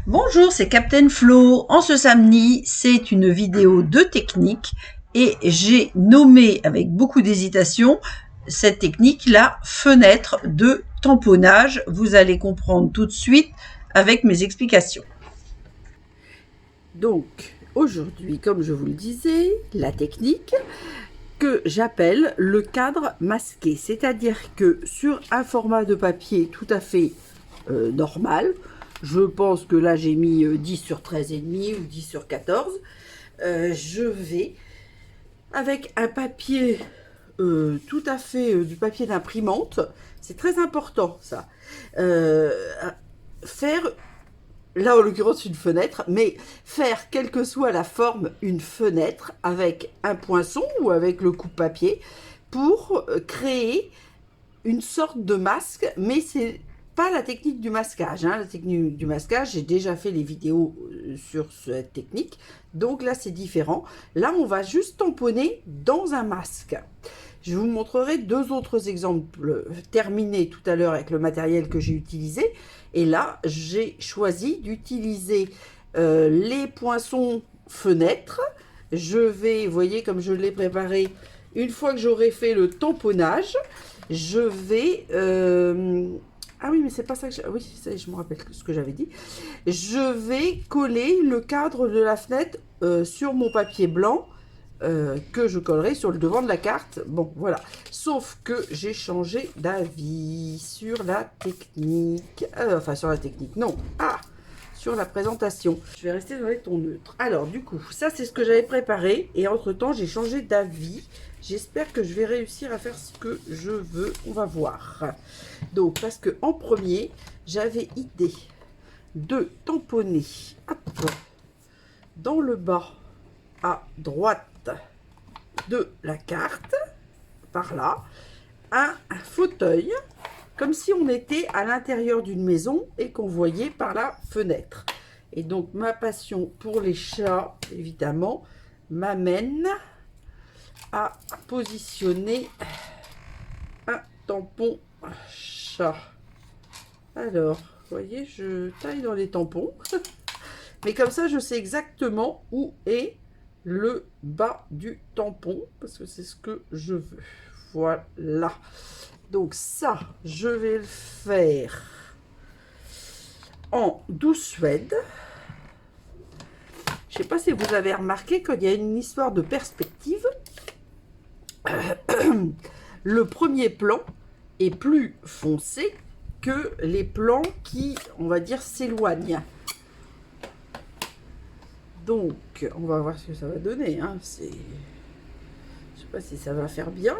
Bonjour, c'est Captain Flo. En ce samedi, c'est une vidéo de technique et j'ai nommé avec beaucoup d'hésitation cette technique la fenêtre de tamponnage. Vous allez comprendre tout de suite avec mes explications. Donc, aujourd'hui, comme je vous le disais, la technique que j'appelle le cadre masqué. C'est-à-dire que sur un format de papier tout à fait normal, je pense que là j'ai mis 10 sur 13,5 ou 10 sur 14, je vais, avec un papier tout à fait du papier d'imprimante, c'est très important ça, faire là en l'occurrence une fenêtre, mais faire quelle que soit la forme une fenêtre avec un poinçon ou avec le coupe-papier pour créer une sorte de masque, mais c'est pas la technique du masquage. Hein. La technique du masquage, j'ai déjà fait les vidéos sur cette technique, donc là c'est différent. Là on va juste tamponner dans un masque. Je vous montrerai deux autres exemples terminés tout à l'heure avec le matériel que j'ai utilisé. Et là, j'ai choisi d'utiliser les poinçons fenêtres. Je vais, vous voyez comme je l'ai préparé, une fois que j'aurai fait le tamponnage, je vais... ah oui, mais c'est pas ça que oui, ça, je me rappelle ce que j'avais dit. Je vais coller le cadre de la fenêtre sur mon papier blanc que je collerai sur le devant de la carte. Bon, voilà. Sauf que j'ai changé d'avis sur la technique. Enfin, sur la technique, non. Ah, sur la présentation. Je vais rester dans les tons neutres. Alors, du coup, ça, c'est ce que j'avais préparé. Et entre-temps, j'ai changé d'avis. J'espère que je vais réussir à faire ce que je veux. On va voir. Donc, parce que en premier, j'avais idée de tamponner hop, dans le bas à droite de la carte, par là, un fauteuil, comme si on était à l'intérieur d'une maison et qu'on voyait par la fenêtre. Et donc ma passion pour les chats, évidemment, m'amène à positionner un tampon chat. Alors, vous voyez, je taille dans les tampons, mais comme ça, je sais exactement où est le bas du tampon, parce que c'est ce que je veux. Voilà. Donc ça, je vais le faire en douce suède. Je ne sais pas si vous avez remarqué qu'il y a une histoire de perspective. Le premier plan est plus foncé que les plans qui, on va dire, s'éloignent. Donc, on va voir ce que ça va donner. Hein. Je ne sais pas si ça va faire bien.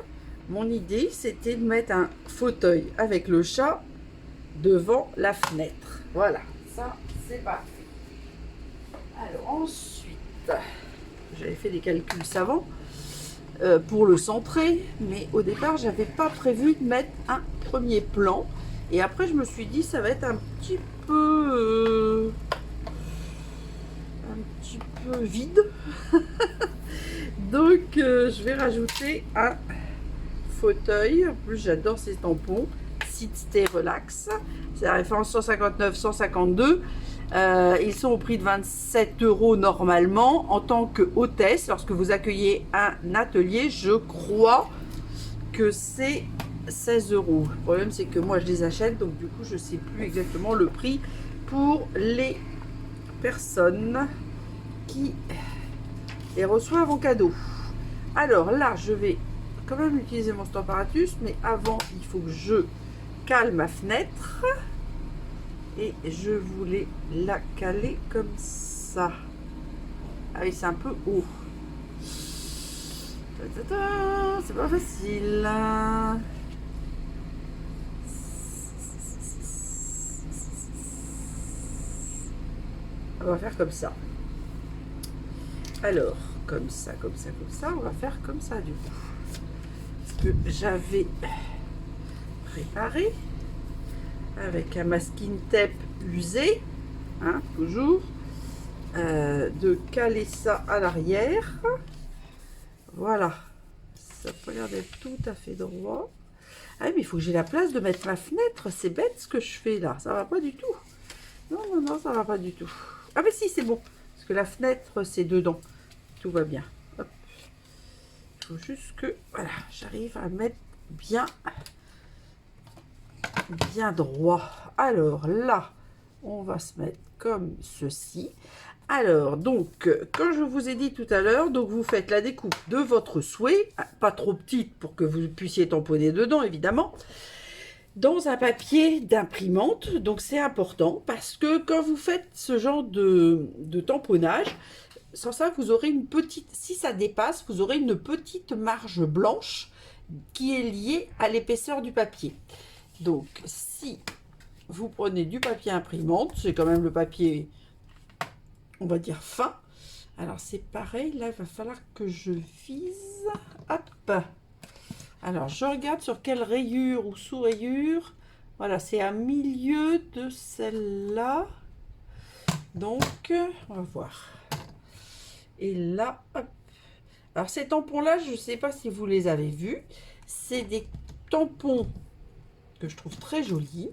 Mon idée, c'était de mettre un fauteuil avec le chat devant la fenêtre. Voilà, ça, c'est parfait. Alors, ensuite, j'avais fait des calculs savants pour le centrer, mais au départ, j'avais pas prévu de mettre un premier plan. Et après, je me suis dit, ça va être un petit peu vide. Donc je vais rajouter un fauteuil. En plus j'adore ces tampons Sit Stay Relax, c'est la référence 159-152. Ils sont au prix de 27 € normalement. En tant que hôtesse, lorsque vous accueillez un atelier, je crois que c'est 16 €. Le problème c'est que moi je les achète, donc du coup je sais plus exactement le prix pour les personnes qui les reçoivent en cadeau. Alors là, je vais quand même utiliser mon Stamparatus, mais avant, il faut que je cale ma fenêtre. Et je voulais la caler comme ça. Ah oui, c'est un peu haut. C'est pas facile. On va faire comme ça. Alors, comme ça, comme ça, comme ça, on va faire comme ça du coup. Ce que j'avais préparé avec un masking tape usé, hein, toujours, de caler ça à l'arrière. Voilà, ça n'a pas l'air d'être tout à fait droit. Ah oui, mais il faut que j'ai la place de mettre ma fenêtre. C'est bête ce que je fais là, ça va pas du tout. Non, non, non, ça va pas du tout. Ah mais si, c'est bon. Parce que la fenêtre, c'est dedans. Tout va bien. Hop. Il faut juste que, voilà, j'arrive à mettre bien, bien droit. Alors là, on va se mettre comme ceci. Alors, donc, quand je vous ai dit tout à l'heure, donc vous faites la découpe de votre souhait, pas trop petite pour que vous puissiez tamponner dedans, évidemment, dans un papier d'imprimante. Donc, c'est important parce que quand vous faites ce genre de tamponnage, sans ça, vous aurez une petite, si ça dépasse, vous aurez une petite marge blanche qui est liée à l'épaisseur du papier. Donc, si vous prenez du papier imprimante, c'est quand même le papier, on va dire fin. Alors c'est pareil, là il va falloir que je vise. Hop. Alors je regarde sur quelle rayure ou sous-rayure. Voilà, c'est à milieu de celle-là. Donc, on va voir. Et là, hop. Alors ces tampons-là, je ne sais pas si vous les avez vus. C'est des tampons que je trouve très jolis.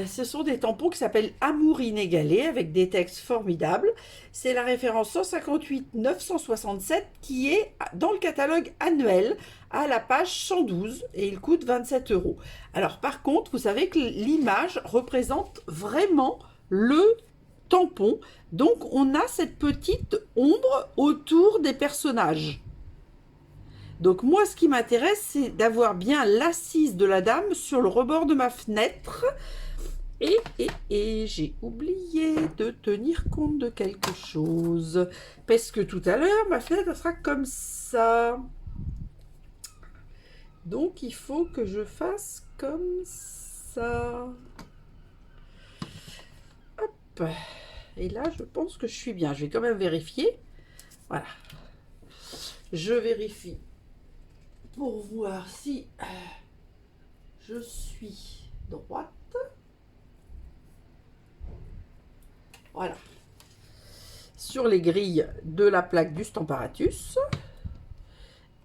Ce sont des tampons qui s'appellent Amour inégalé avec des textes formidables. C'est la référence 158 967 qui est dans le catalogue annuel à la page 112 et il coûte 27 €. Alors par contre, vous savez que l'image représente vraiment le tampon. Donc on a cette petite ombre autour des personnages. Donc moi, ce qui m'intéresse, c'est d'avoir bien l'assise de la dame sur le rebord de ma fenêtre. Et j'ai oublié de tenir compte de quelque chose. Parce que tout à l'heure, ma fenêtre sera comme ça. Donc il faut que je fasse comme ça. Hop. Et là, je pense que je suis bien. Je vais quand même vérifier. Voilà. Je vérifie pour voir si je suis droite. Voilà. Sur les grilles de la plaque du Stamparatus.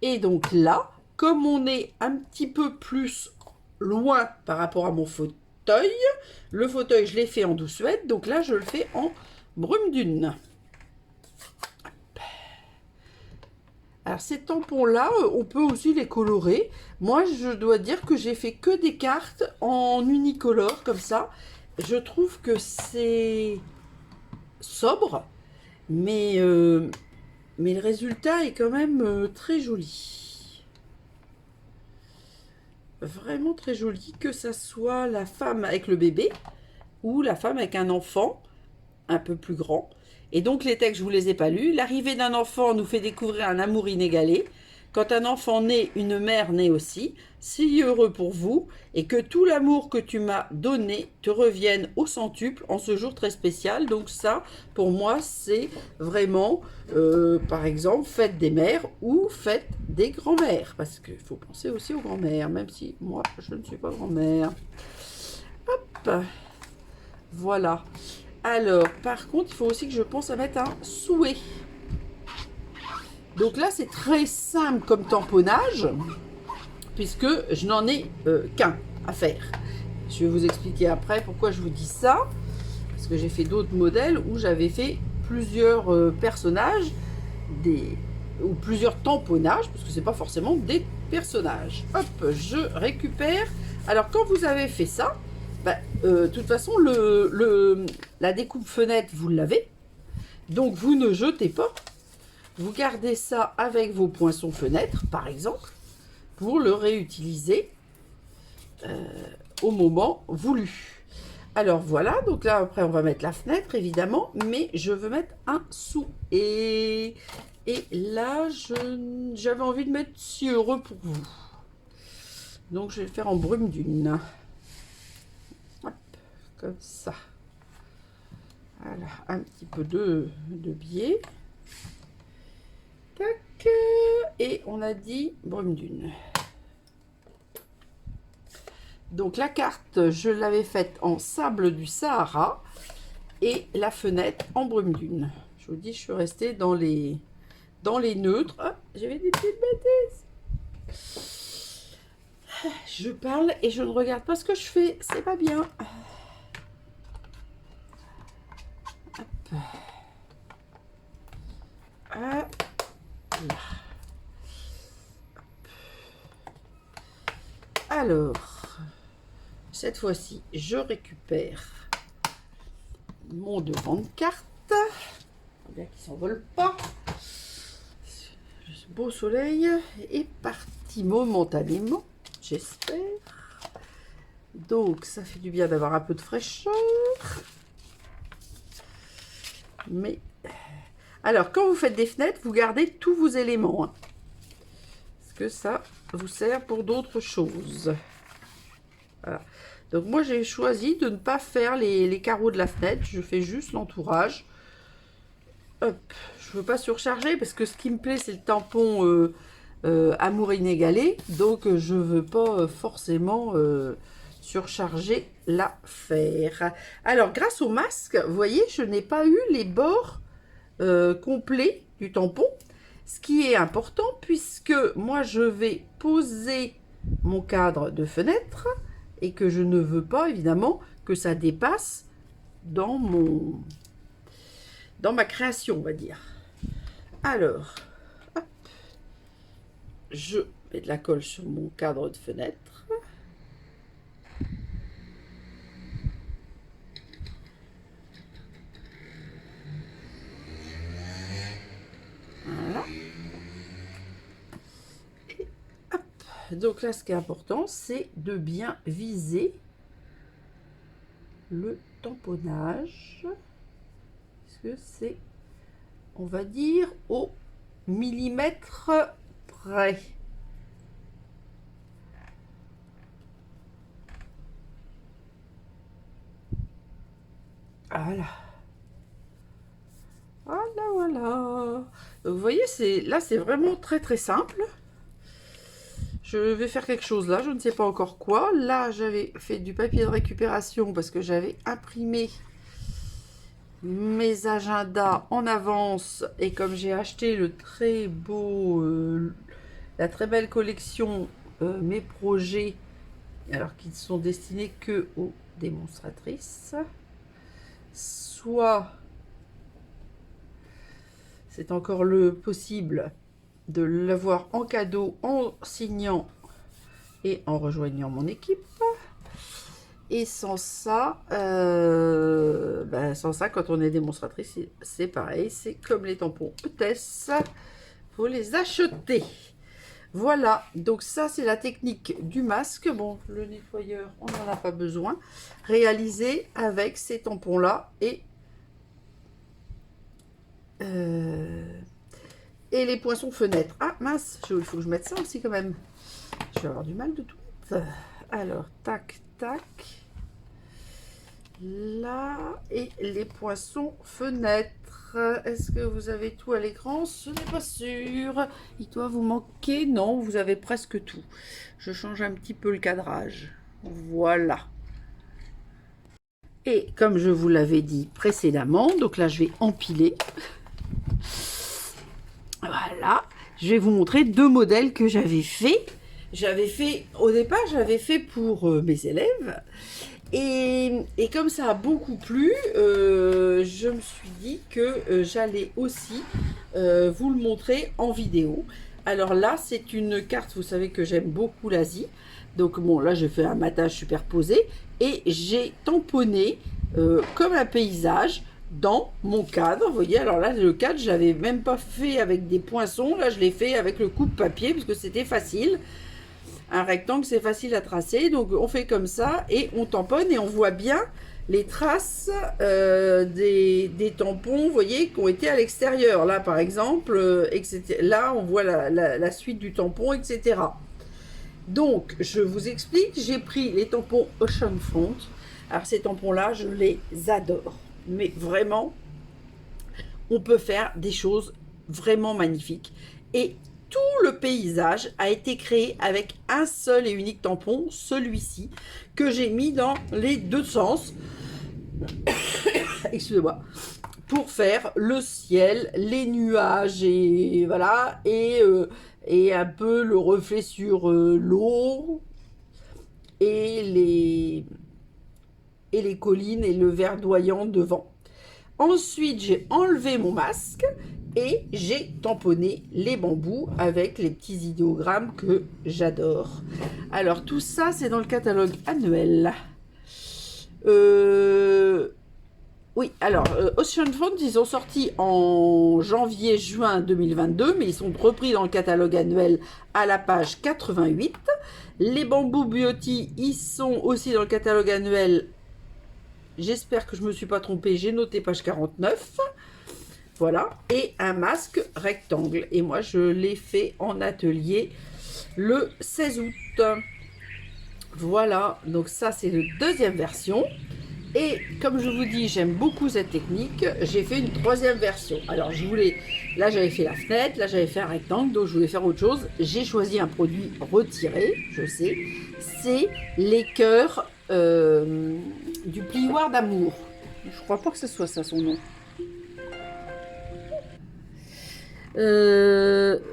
Et donc là, comme on est un petit peu plus loin par rapport à mon fauteuil, le fauteuil, je l'ai fait en doucette. Donc là, je le fais en brume dune. Alors ces tampons-là, on peut aussi les colorer. Moi, je dois dire que j'ai fait que des cartes en unicolore, comme ça. Je trouve que c'est sobre, mais le résultat est quand même très joli. Vraiment très joli, que ça soit la femme avec le bébé ou la femme avec un enfant un peu plus grand. Et donc les textes, je ne vous les ai pas lus. L'arrivée d'un enfant nous fait découvrir un amour inégalé. Quand un enfant naît, une mère naît aussi. Si heureux pour vous, et que tout l'amour que tu m'as donné te revienne au centuple en ce jour très spécial. Donc ça, pour moi, c'est vraiment, par exemple, fête des mères ou fête des grands-mères. Parce qu'il faut penser aussi aux grands-mères, même si moi, je ne suis pas grand-mère. Hop, voilà. Alors, par contre, il faut aussi que je pense à mettre un souhait. Donc là, c'est très simple comme tamponnage, puisque je n'en ai qu'un à faire. Je vais vous expliquer après pourquoi je vous dis ça. Parce que j'ai fait d'autres modèles où j'avais fait plusieurs personnages, ou plusieurs tamponnages, parce que c'est pas forcément des personnages. Hop, je récupère. Alors, quand vous avez fait ça, de toute façon, la découpe fenêtre, vous l'avez. Donc, vous ne jetez pas. Vous gardez ça avec vos poinçons fenêtres, par exemple, pour le réutiliser au moment voulu. Alors, voilà. Donc là, après, on va mettre la fenêtre, évidemment. Mais je veux mettre un sous. Et là, j'avais envie de mettre si heureux pour vous. Donc, je vais le faire en brume dune. Comme ça. Voilà, un petit peu de biais. Tac. Et on a dit brume dune. Donc la carte, je l'avais faite en sable du Sahara et la fenêtre en brume dune. Je vous dis, je suis restée dans les neutres. Ah, j'avais des petites bêtises. Je parle et je ne regarde pas ce que je fais. C'est pas bien. Alors, cette fois-ci, je récupère mon devant de carte. Bien qu'il ne s'envole pas. Ce beau soleil est parti momentanément, j'espère. Donc, ça fait du bien d'avoir un peu de fraîcheur. Mais, alors, quand vous faites des fenêtres, vous gardez tous vos éléments. Hein, parce que ça vous sert pour d'autres choses. Voilà. Donc, moi, j'ai choisi de ne pas faire les carreaux de la fenêtre. Je fais juste l'entourage. Hop, je ne veux pas surcharger parce que ce qui me plaît, c'est le tampon amour inégalé. Donc, je ne veux pas forcément surcharger l'affaire. Alors, grâce au masque, vous voyez, je n'ai pas eu les bords complets du tampon. Ce qui est important puisque moi, je vais poser mon cadre de fenêtre et que je ne veux pas, évidemment, que ça dépasse dans ma création, on va dire. Alors, hop, je mets de la colle sur mon cadre de fenêtre. Voilà. Et hop. Donc là, ce qui est important, c'est de bien viser le tamponnage. Que c'est, on va dire, au millimètre près. Voilà. Voilà. Donc, vous voyez, là, c'est vraiment très très simple. Je vais faire quelque chose là, je ne sais pas encore quoi. Là, j'avais fait du papier de récupération parce que j'avais imprimé mes agendas en avance et comme j'ai acheté le très beau la très belle collection mes projets alors qu'ils sont destinés que aux démonstratrices, soit c'est encore le possible de l'avoir en cadeau en signant et en rejoignant mon équipe. Et sans ça, quand on est démonstratrice, c'est pareil. C'est comme les tampons ETS. Faut les acheter. Voilà. Donc ça, c'est la technique du masque. Bon, le nettoyeur, on n'en a pas besoin. Réalisé avec ces tampons-là et les poinçons fenêtres. Ah mince, il faut que je mette ça aussi quand même. Je vais avoir du mal de tout mettre. Alors, tac, tac. Là, et les poinçons fenêtres. Est-ce que vous avez tout à l'écran? Ce n'est pas sûr. Il doit vous manquer. Non, vous avez presque tout. Je change un petit peu le cadrage. Voilà. Et comme je vous l'avais dit précédemment, donc là, je vais empiler. Voilà. Je vais vous montrer deux modèles que j'avais fait. Au départ, j'avais fait pour mes élèves. Et comme ça a beaucoup plu, je me suis dit que j'allais aussi vous le montrer en vidéo. Alors là, c'est une carte, vous savez que j'aime beaucoup l'Asie. Donc bon, là, j'ai fait un matage superposé et j'ai tamponné comme un paysage dans mon cadre. Vous voyez, alors là, le cadre, je l'avais même pas fait avec des poinçons. Là, je l'ai fait avec le coupe-papier parce que c'était facile. Un rectangle, c'est facile à tracer. Donc, on fait comme ça et on tamponne et on voit bien les traces des tampons, vous voyez, qui ont été à l'extérieur. Là, par exemple, etc. Là, on voit la suite du tampon, etc. Donc, je vous explique. J'ai pris les tampons Ocean Front. Alors, ces tampons-là, je les adore. Mais vraiment, on peut faire des choses vraiment magnifiques. Et tout le paysage a été créé avec un seul et unique tampon, celui-ci, que j'ai mis dans les deux sens. Excusez-moi. Pour faire le ciel, les nuages et voilà, et un peu le reflet sur l'eau et les collines et le verdoyant devant. Ensuite, j'ai enlevé mon masque Et j'ai tamponné les bambous avec les petits idéogrammes que j'adore. Alors tout ça, c'est dans le catalogue annuel. Oui, alors Ocean Font, ils ont sorti en janvier-juin 2022, mais ils sont repris dans le catalogue annuel à la page 88. Les bambous beauty, ils sont aussi dans le catalogue annuel. J'espère que je ne me suis pas trompée, j'ai noté page 49. Voilà, et un masque rectangle. Et moi, je l'ai fait en atelier le 16 août. Voilà, donc ça, c'est la deuxième version. Et comme je vous dis, j'aime beaucoup cette technique. J'ai fait une troisième version. Alors, là, j'avais fait la fenêtre, là, j'avais fait un rectangle, donc je voulais faire autre chose. J'ai choisi un produit retiré, je sais. C'est les cœurs du plioir d'amour. Je crois pas que ce soit ça son nom.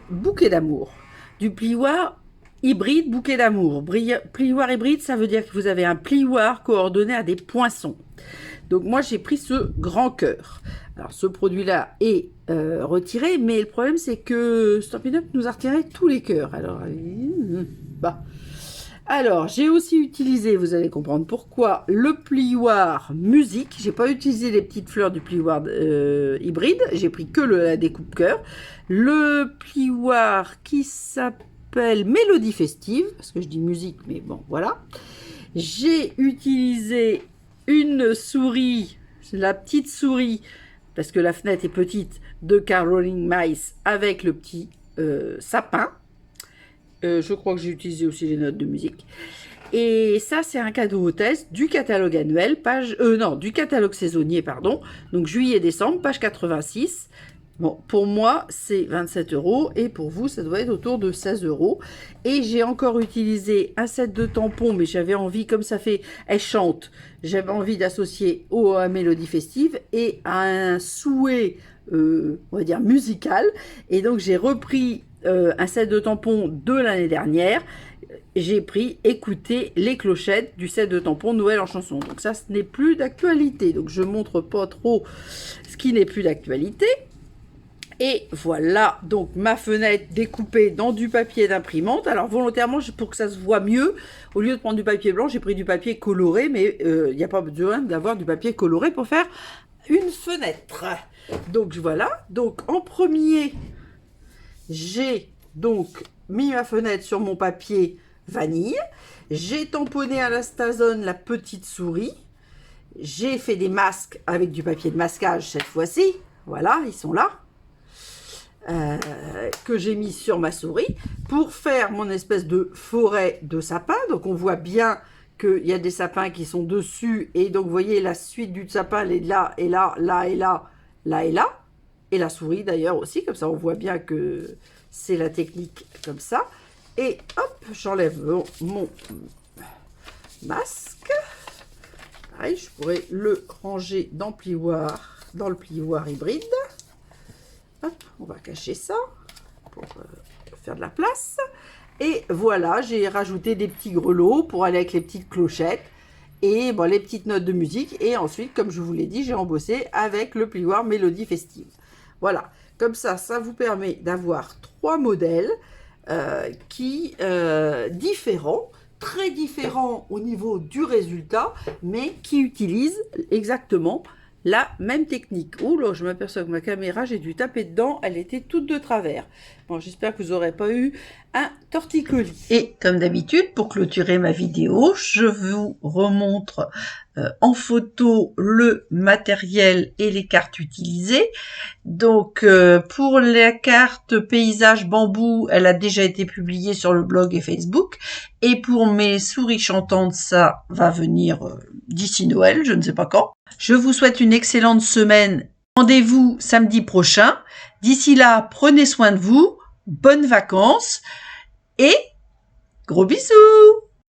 Bouquet d'amour, du plioir hybride bouquet d'amour. Plioir hybride, ça veut dire que vous avez un plioir coordonné à des poinçons. Donc moi j'ai pris ce grand cœur. Alors ce produit là est retiré, mais le problème c'est que Stampin' Up nous a retiré tous les cœurs. Alors j'ai aussi utilisé, vous allez comprendre pourquoi, le plioir musique. J'ai pas utilisé les petites fleurs du plioir hybride, j'ai pris que la découpe cœur. Le plioir qui s'appelle Mélodie festive, parce que je dis musique, mais bon voilà. J'ai utilisé une souris, la petite souris, parce que la fenêtre est petite, de Caroline Myss avec le petit sapin. Je crois que j'ai utilisé aussi les notes de musique. Et ça, c'est un cadeau hôtesse du catalogue annuel, du catalogue saisonnier, pardon. Donc juillet-décembre, page 86. Bon, pour moi, c'est 27 € et pour vous, ça doit être autour de 16 €. Et j'ai encore utilisé un set de tampons, mais j'avais envie, comme ça fait, elle chante, j'avais envie d'associer à Mélodie festive et à un souhait, on va dire, musical. Et donc, j'ai repris un set de tampons de l'année dernière. J'ai pris écouter les clochettes du set de tampons Noël en chanson. Donc ça, ce n'est plus d'actualité. Donc je montre pas trop ce qui n'est plus d'actualité. Et voilà, donc ma fenêtre découpée dans du papier d'imprimante. Alors volontairement, pour que ça se voit mieux, au lieu de prendre du papier blanc, j'ai pris du papier coloré. Mais il n'y a pas besoin d'avoir du papier coloré pour faire une fenêtre. Donc voilà, donc en premier, j'ai donc mis ma fenêtre sur mon papier vanille. J'ai tamponné à la Stazone la petite souris. J'ai fait des masques avec du papier de masquage cette fois-ci. Voilà, ils sont là. Que j'ai mis sur ma souris pour faire mon espèce de forêt de sapins. Donc on voit bien qu'il y a des sapins qui sont dessus. Et donc vous voyez la suite du sapin, elle est là, et là, là, et là, là, et là. Et la souris d'ailleurs aussi, comme ça on voit bien que c'est la technique comme ça. Et hop, j'enlève mon masque. Pareil, je pourrais le ranger dans le plioir hybride. Hop, on va cacher ça pour faire de la place. Et voilà, j'ai rajouté des petits grelots pour aller avec les petites clochettes et bon, les petites notes de musique. Et ensuite, comme je vous l'ai dit, j'ai embossé avec le plioir Mélodie festive. Voilà, comme ça vous permet d'avoir 3 modèles différents, très différents au niveau du résultat, mais qui utilisent exactement la même technique. Oh là, je m'aperçois que ma caméra, j'ai dû taper dedans, elle était toute de travers. Bon, j'espère que vous n'aurez pas eu un torticolis. Et comme d'habitude, pour clôturer ma vidéo, je vous remontre en photo le matériel et les cartes utilisées. Donc, pour la carte paysage bambou, elle a déjà été publiée sur le blog et Facebook. Et pour mes souris chantantes, ça va venir d'ici Noël, je ne sais pas quand. Je vous souhaite une excellente semaine. Rendez-vous samedi prochain. D'ici là, prenez soin de vous. Bonnes vacances et gros bisous!